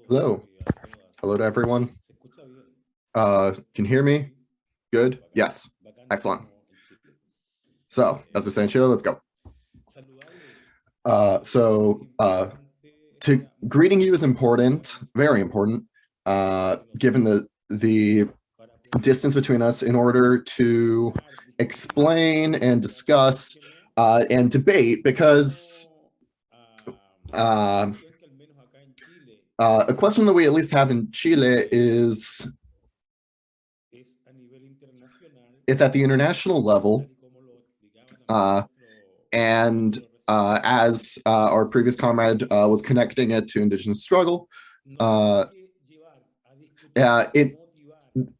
Hello. Hello to everyone. Can you hear me? Good? Yes. Excellent. So, as we say in Chile, let's go. To greeting you is important, very important, given the distance between us in order to explain and discuss and debate, because a question that we at least have in Chile is, it's at the international level, and as our previous comrade was connecting it to indigenous struggle,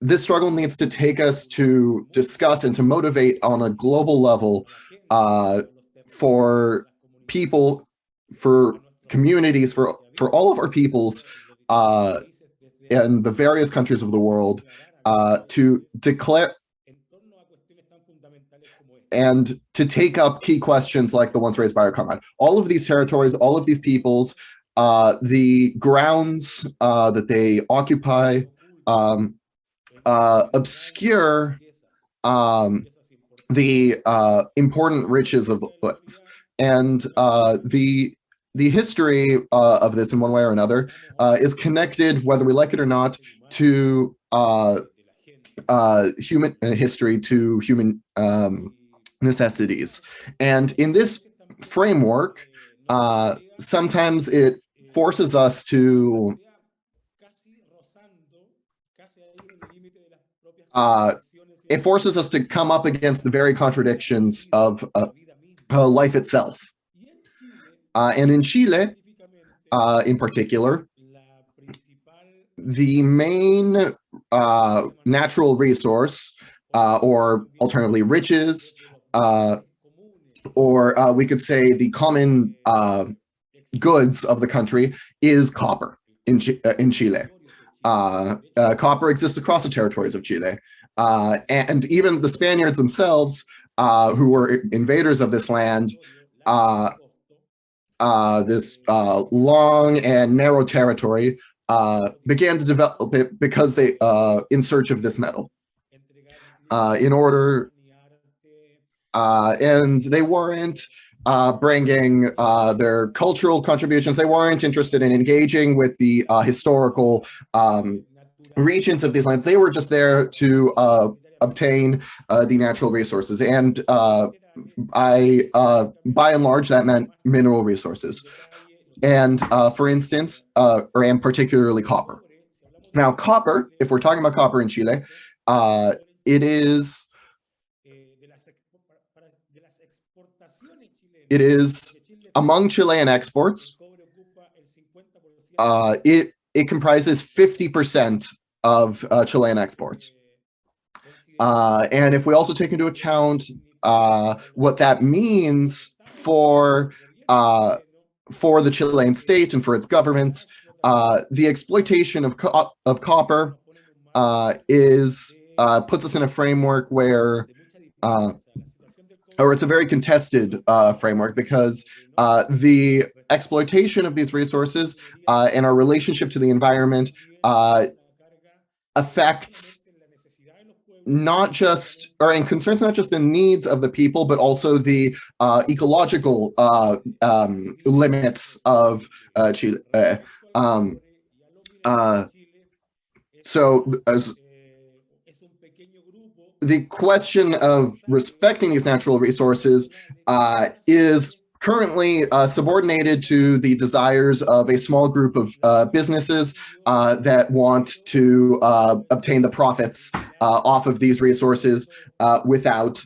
this struggle needs to take us to discuss and to motivate on a global level for people, for communities, for all of our peoples in the various countries of the world to declare and to take up key questions like the ones raised by our comrade. All of these territories, all of these peoples, the grounds that they occupy obscure the important riches of the place. And the history of this in one way or another is connected, whether we like it or not, to human history, to human necessities. And in this framework, sometimes it forces us to come up against the very contradictions of life itself. And in Chile, in particular, the main natural resource, or alternatively riches, or we could say the common goods of the country, is copper in Chile. Copper exists across the territories of Chile. And even the Spaniards themselves, who were invaders of this land, this long and narrow territory, began to develop it because they, in search of this metal, and they weren't bringing their cultural contributions. They weren't interested in engaging with the historical regions of these lands. They were just there to obtain the natural resources. And by and large, that meant mineral resources. And for instance, and particularly copper. Now, copper, if we're talking about copper in Chile, it is among Chilean exports. It comprises 50% of Chilean exports. And if we also take into account what that means for the Chilean state and for its governments, the exploitation of copper puts us in a framework where, or it's a very contested framework, because the exploitation of these resources and our relationship to the environment affects not just, and concerns not just the needs of the people, but also the ecological limits of Chile. So as the question of respecting these natural resources is currently subordinated to the desires of a small group of businesses that want to obtain the profits off of these resources without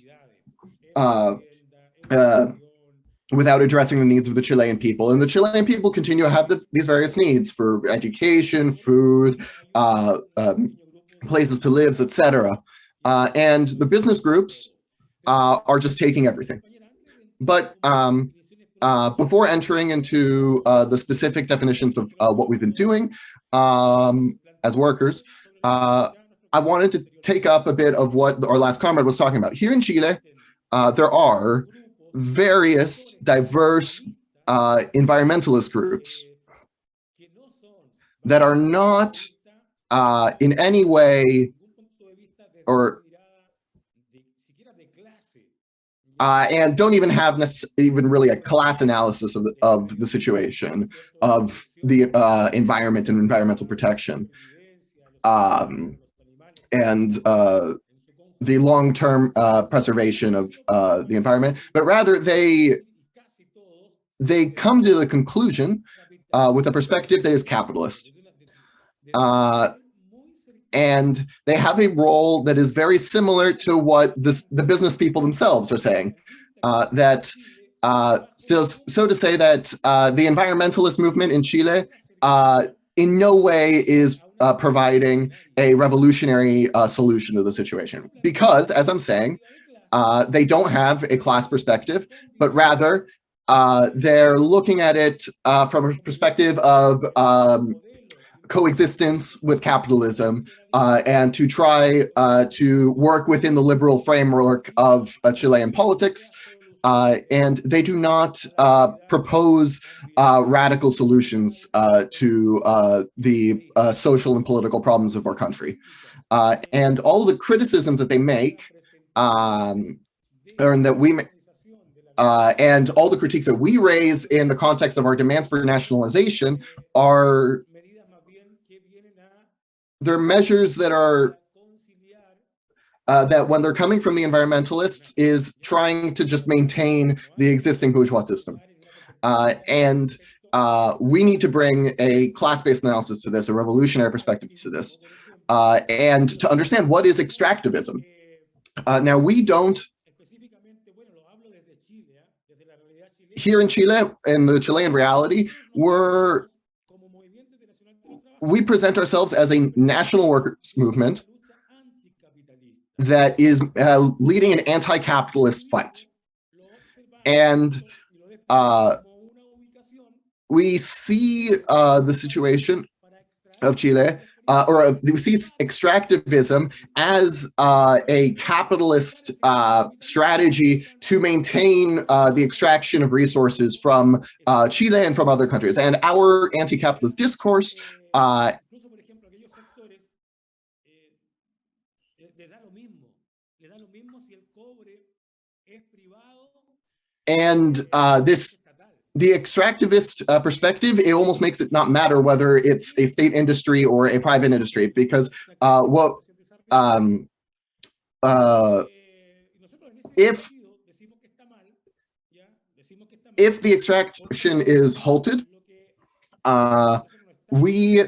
addressing the needs of the Chilean people. And the Chilean people continue to have these various needs for education, food, places to live, etc. And the business groups are just taking everything. But before entering into the specific definitions of what we've been doing as workers, I wanted to take up a bit of what our last comrade was talking about. Here in Chile, there are various diverse environmentalist groups that are not in any way or and don't even have even really a class analysis of the situation of the environment and environmental protection, and the long-term preservation of the environment, but rather they come to the conclusion with a perspective that is capitalist. And they have a role that is very similar to what the business people themselves are saying. That so to say that the environmentalist movement in Chile in no way is providing a revolutionary solution to the situation, because, as I'm saying, they don't have a class perspective, but rather they're looking at it from a perspective of coexistence with capitalism, and to try to work within the liberal framework of Chilean politics. And they do not propose radical solutions to the social and political problems of our country. And all the criticisms that they make, or that we and all the critiques that we raise in the context of our demands for nationalization are they're measures that are that when they're coming from the environmentalists is trying to just maintain the existing bourgeois system. And we need to bring a class-based analysis to this, a revolutionary perspective to this, and to understand what is extractivism. Now, we don't, here in Chile, in the Chilean reality, we present ourselves as a national workers' movement that is leading an anti-capitalist fight. And we see the situation of Chile, or we see extractivism as a capitalist strategy to maintain the extraction of resources from Chile and from other countries. And our anti-capitalist discourse and the extractivist perspective, it almost makes it not matter whether it's a state industry or a private industry, because if the extraction is halted, we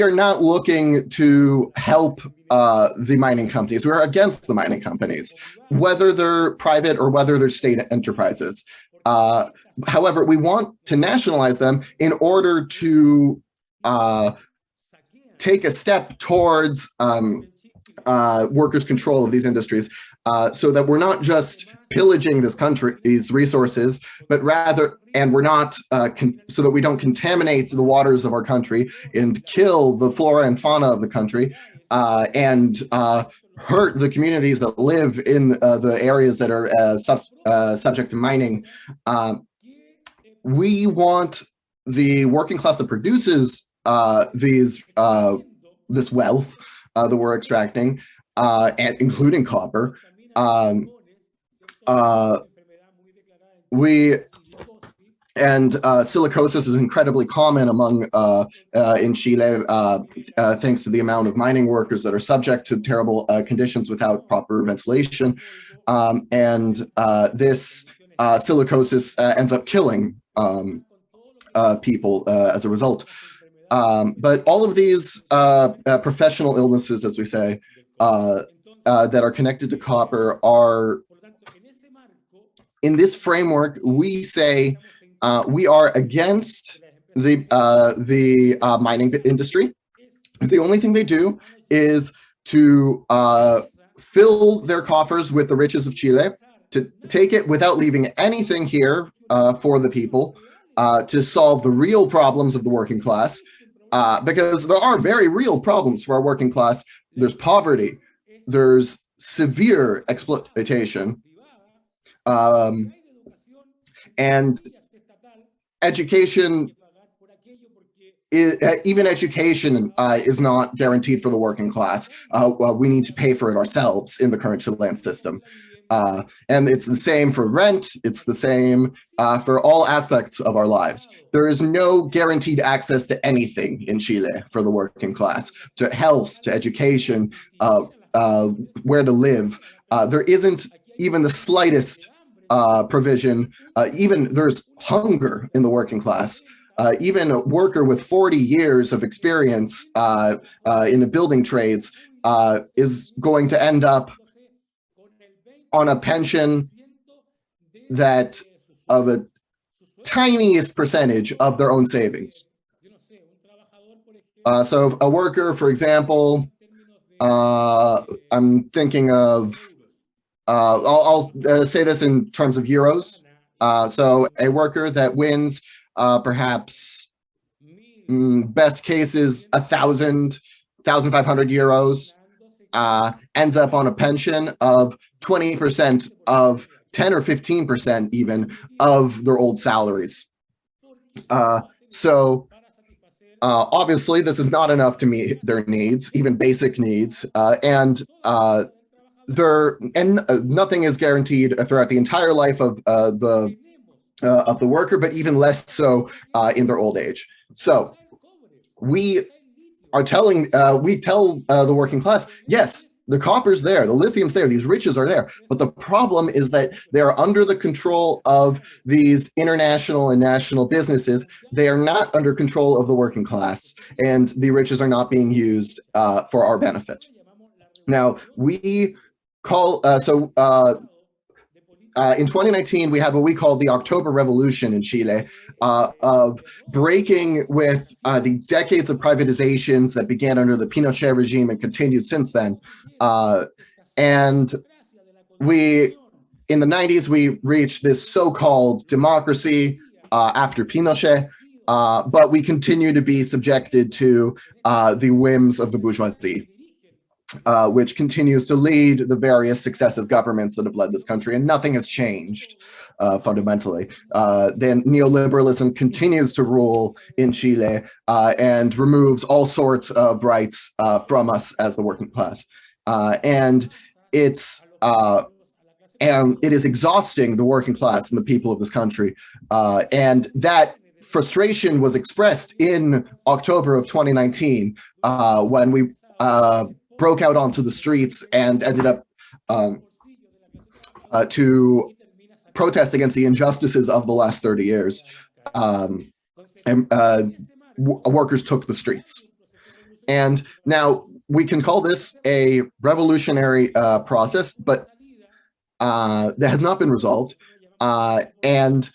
are not looking to help the mining companies. We're against the mining companies, whether they're private or whether they're state enterprises. However, we want to nationalize them in order to take a step towards workers' control of these industries, so that we're not just pillaging this country's resources, but rather, and we're not, so that we don't contaminate the waters of our country and kill the flora and fauna of the country, and hurt the communities that live in the areas that are subject to mining. We want the working class that produces this wealth that we're extracting, and including copper. Silicosis is incredibly common among in Chile, thanks to the amount of mining workers that are subject to terrible conditions without proper ventilation. This silicosis ends up killing people as a result. But all of these professional illnesses, as we say, that are connected to copper are, in this framework, we say we are against the mining industry. The only thing they do is to fill their coffers with the riches of Chile, to take it without leaving anything here for the people, to solve the real problems of the working class, because there are very real problems for our working class. There's poverty, there's severe exploitation, and education, even education is not guaranteed for the working class. Well, we need to pay for it ourselves in the current Chilean system. And it's the same for rent. It's the same for all aspects of our lives. There is no guaranteed access to anything in Chile for the working class, to health, to education, where to live. There isn't even the slightest provision. Even there's hunger in the working class. Even a worker with 40 years of experience in the building trades is going to end up on a pension that of a tiniest percentage of their own savings. So a worker, for example, I'm thinking of, I'll say this in terms of euros. So a worker that wins perhaps best case is 1,500 euros, ends up on a pension of 20% of 10 or 15% even of their old salaries. So obviously this is not enough to meet their needs, even basic needs, and nothing is guaranteed throughout the entire life of the worker, but even less so in their old age. So we tell the working class, yes, the copper's there, the lithium's there, these riches are there, but the problem is that they are under the control of these international and national businesses. They are not under control of the working class, and the riches are not being used for our benefit. Now, we call, in 2019, we had what we call the October Revolution in Chile, of breaking with the decades of privatizations that began under the Pinochet regime and continued since then. And in the 90s, we reached this so-called democracy after Pinochet, but we continue to be subjected to the whims of the bourgeoisie. Which continues to lead the various successive governments that have led this country, and nothing has changed fundamentally. Then neoliberalism continues to rule in Chile and removes all sorts of rights from us as the working class, and it is exhausting the working class and the people of this country, and that frustration was expressed in October of 2019 when we broke out onto the streets and ended up to protest against the injustices of the last 30 years. Workers took the streets. And now we can call this a revolutionary process, but that has not been resolved. And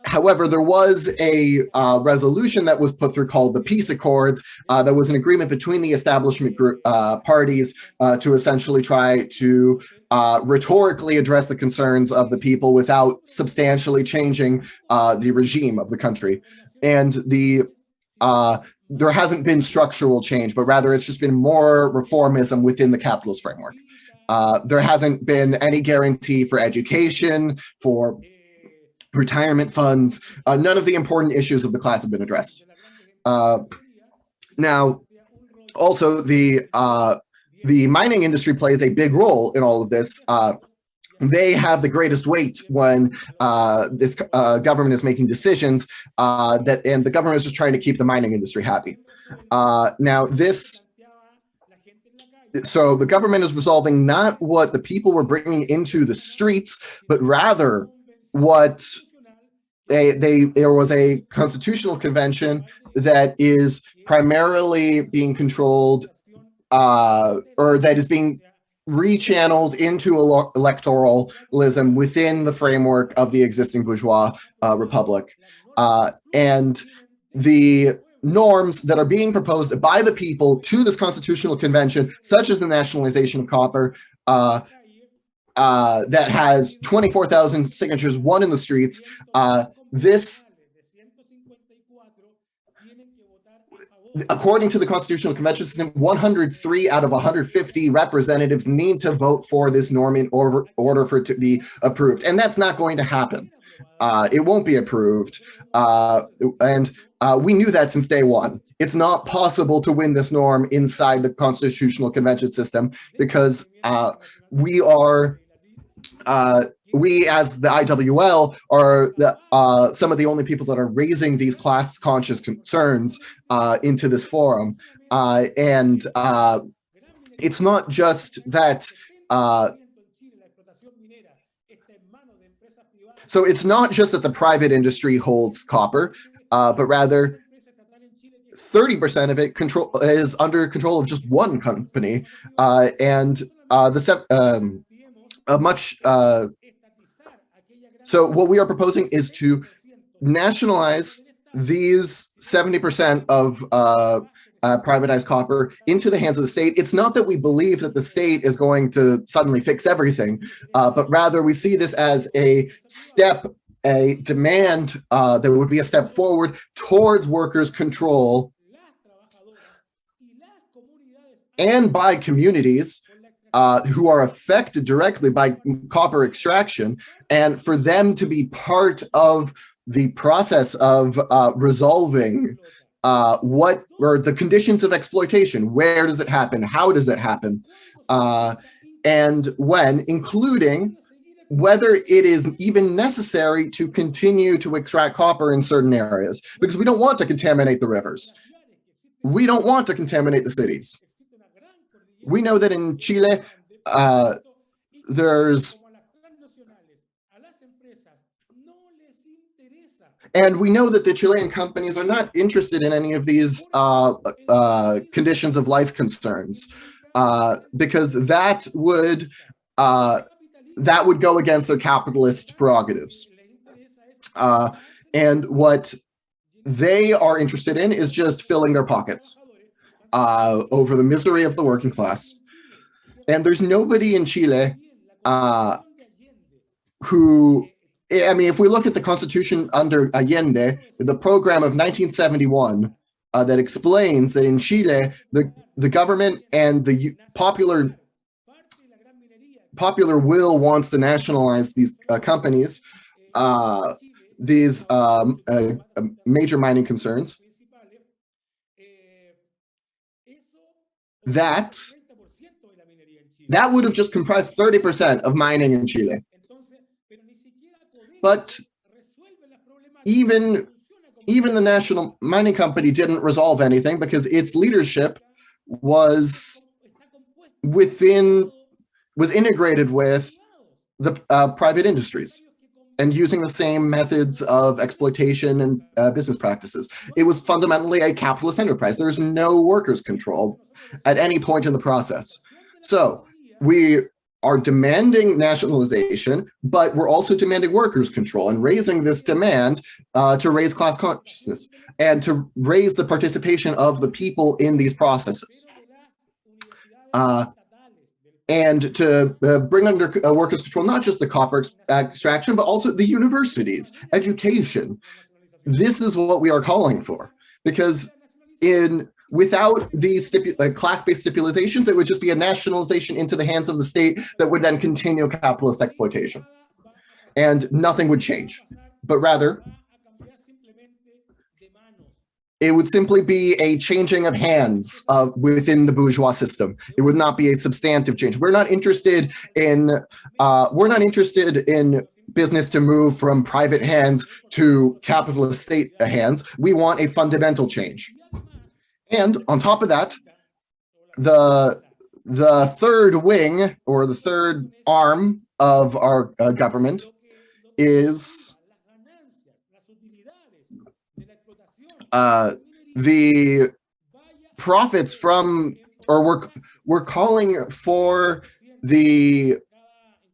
however, there was a resolution that was put through called the Peace Accords. That was an agreement between the establishment group parties to essentially try to rhetorically address the concerns of the people without substantially changing the regime of the country. And there hasn't been structural change, but rather it's just been more reformism within the capitalist framework. There hasn't been any guarantee for education, for retirement funds. None of the important issues of the class have been addressed. Now, also the mining industry plays a big role in all of this. They have the greatest weight when this government is making decisions, and the government is just trying to keep the mining industry happy. So the government is resolving not what the people were bringing into the streets, but rather what there was a constitutional convention that is primarily being controlled or that is being rechanneled into electoralism within the framework of the existing bourgeois republic. And the norms that are being proposed by the people to this constitutional convention, such as the nationalization of copper, that has 24,000 signatures, won in the streets. According to the Constitutional Convention system, 103 out of 150 representatives need to vote for this norm in order for it to be approved. And that's not going to happen. It won't be approved. And we knew that since day one. It's not possible to win this norm inside the constitutional convention system because we are we as the IWL are some of the only people that are raising these class conscious concerns into this forum. And it's not just that so it's not just that the private industry holds copper, but rather 30% of it is under control of just one company, and a much. So what we are proposing is to nationalize these 70% of privatized copper into the hands of the state. It's not that we believe that the state is going to suddenly fix everything, but rather we see this as a step, a demand that would be a step forward towards workers' control and by communities who are affected directly by copper extraction, and for them to be part of the process of resolving what are the conditions of exploitation, where does it happen, how does it happen, and when, including whether it is even necessary to continue to extract copper in certain areas, because we don't want to contaminate the rivers. We don't want to contaminate the cities. We know that in Chile, and we know that the Chilean companies are not interested in any of these conditions of life concerns, because that would go against their capitalist prerogatives. And what they are interested in is just filling their pockets over the misery of the working class. And there's nobody in Chile who, I mean, if we look at the constitution under Allende, the program of 1971 that explains that in Chile, the government and the popular will wants to nationalize these companies, these major mining concerns, that would have just comprised 30% of mining in Chile. But even the National Mining Company didn't resolve anything because its leadership was integrated with the private industries and using the same methods of exploitation and business practices. It was fundamentally a capitalist enterprise. There's no workers' control at any point in the process. So we are demanding nationalization, but we're also demanding workers' control and raising this demand to raise class consciousness and to raise the participation of the people in these processes. And to bring under workers' control, not just the copper extraction, but also the universities, education. This is what we are calling for, because without these class-based stipulations, it would just be a nationalization into the hands of the state that would then continue capitalist exploitation. And nothing would change, but rather, it would simply be a changing of hands within the bourgeois system. It would not be a substantive change. We're not interested in business to move from private hands to capitalist state hands. We want a fundamental change. And on top of that, the third wing, or the third arm of our government, is the profits from, or we're calling for the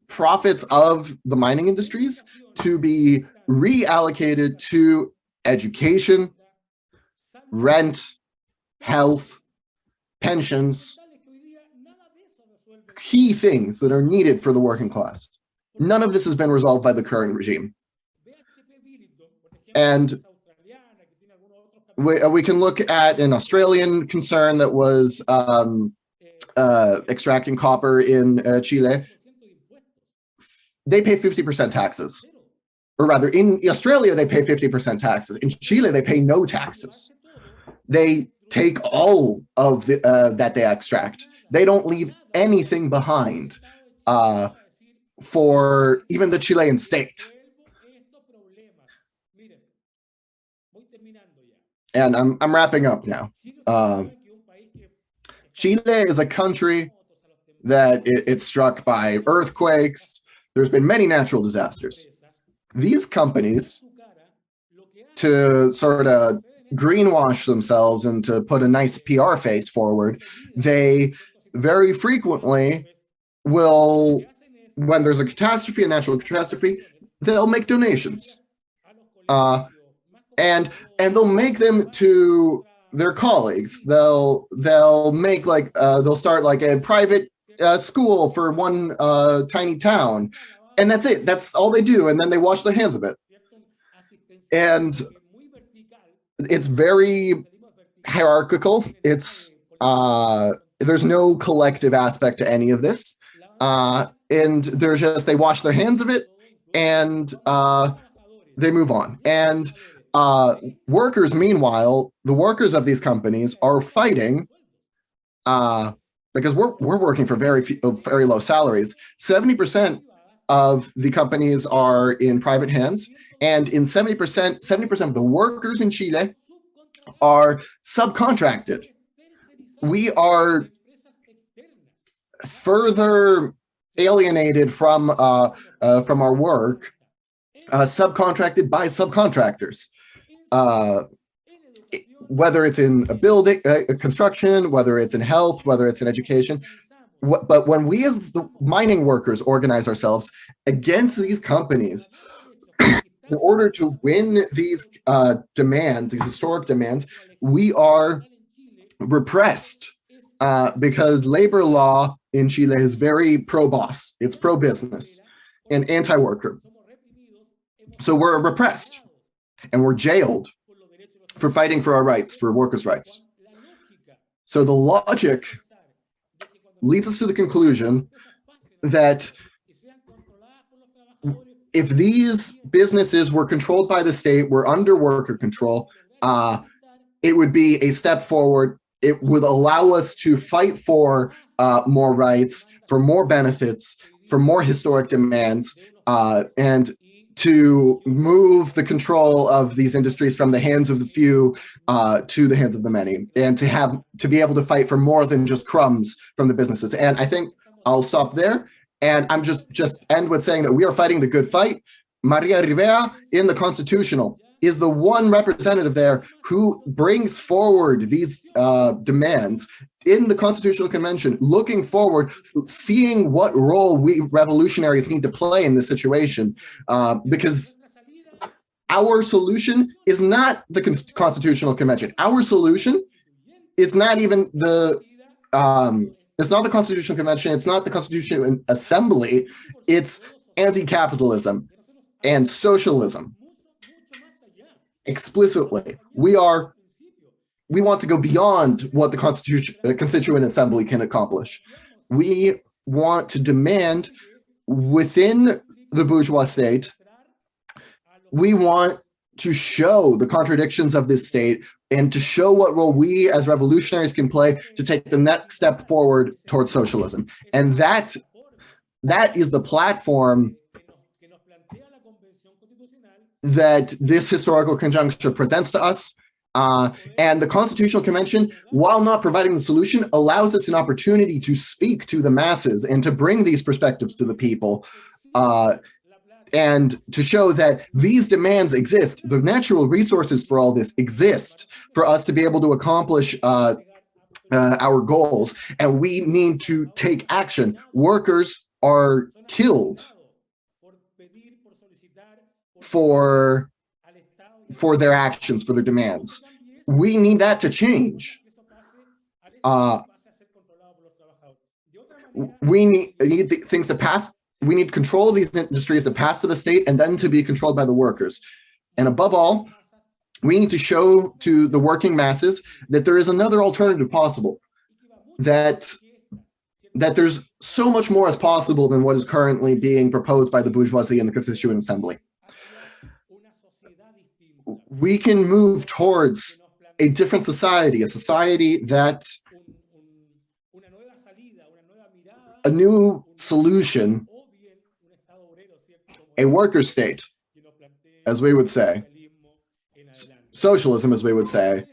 profits of the mining industries to be reallocated to education, rent, health, pensions, key things that are needed for the working class. None of this has been resolved by the current regime. And we can look at an Australian concern that was extracting copper in Chile. They pay 50% taxes. or rather in Australia, they pay 50% taxes. In Chile, they pay no taxes. They take all of that they extract. They don't leave anything behind for even the Chilean state. And I'm wrapping up now. Chile is a country that it's struck by earthquakes. There's been many natural disasters. These companies, to sort of greenwash themselves and to put a nice PR face forward, they very frequently will, when there's a catastrophe, a natural catastrophe, they'll make donations. And they'll make them to their colleagues. They'll make like they'll start like a private school for one tiny town, and that's it. That's all they do, and then they wash their hands of it. And it's very hierarchical. It's there's no collective aspect to any of this, and they're just they wash their hands of it, and they move on. And workers, meanwhile, the workers of these companies are fighting because we're working for very low salaries. 70% of the companies are in private hands, and in 70% of the workers in Chile are subcontracted. We are further alienated from our work, subcontracted by subcontractors. Whether it's in a building, construction, whether it's in health, whether it's in education. But when we as the mining workers organize ourselves against these companies in order to win these demands, these historic demands, we are repressed because labor law in Chile is very pro-boss, it's pro-business and anti-worker. So we're repressed and we're jailed for fighting for our rights, for workers' rights. So the logic leads us to the conclusion that if these businesses were controlled by the state, were under worker control, it would be a step forward. It would allow us to fight for more rights, for more benefits, for more historic demands, and to move the control of these industries from the hands of the few to the hands of the many, and to be able to fight for more than just crumbs from the businesses. And I think I'll stop there. And I'm just end with saying that we are fighting the good fight. Maria Rivera in the Constitutional is the one representative there who brings forward these demands in the Constitutional Convention, looking forward, seeing what role we revolutionaries need to play in this situation, because our solution is not the Constitutional Convention. Our solution is not even the it's not the Constitutional Convention. It's not the Constitutional Assembly. It's anti-capitalism and socialism. Explicitly, we want to go beyond what the Constituent Assembly can accomplish. We want to demand within the bourgeois state, we want to show the contradictions of this state and to show what role we as revolutionaries can play to take the next step forward towards socialism. And that is the platform that this historical conjuncture presents to us. And the Constitutional Convention, while not providing the solution, allows us an opportunity to speak to the masses and to bring these perspectives to the people, and to show that these demands exist. The natural resources for all this exist for us to be able to accomplish our goals, and we need to take action. Workers are killed for their actions, for their demands. We need that to change. We need things to pass. We need control of these industries to pass to the state and then to be controlled by the workers. And above all, we need to show to the working masses that there is another alternative possible, that there's so much more as possible than what is currently being proposed by the bourgeoisie and the Constituent Assembly. we can move towards a different society, a society that a new solution, a worker state, as we would say, socialism, as we would say.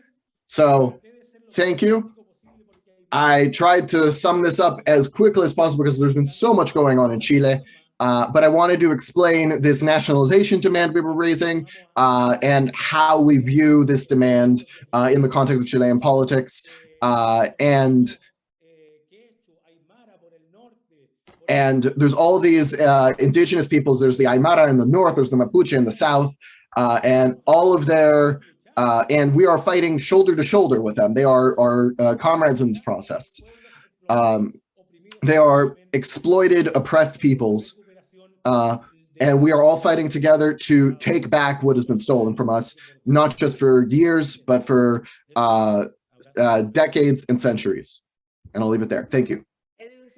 So, thank you. I tried to sum this up as quickly as possible because there's been so much going on in Chile. But I wanted to explain this nationalization demand we were raising and how we view this demand in the context of Chilean politics. And there's all these indigenous peoples. There's the Aymara in the north, there's the Mapuche in the south, and all of their and we are fighting shoulder to shoulder with them. They are our comrades in this process. They are exploited, oppressed peoples, and we are all fighting together to take back what has been stolen from us, not just for years, but for decades and centuries. And I'll leave it there. Thank you.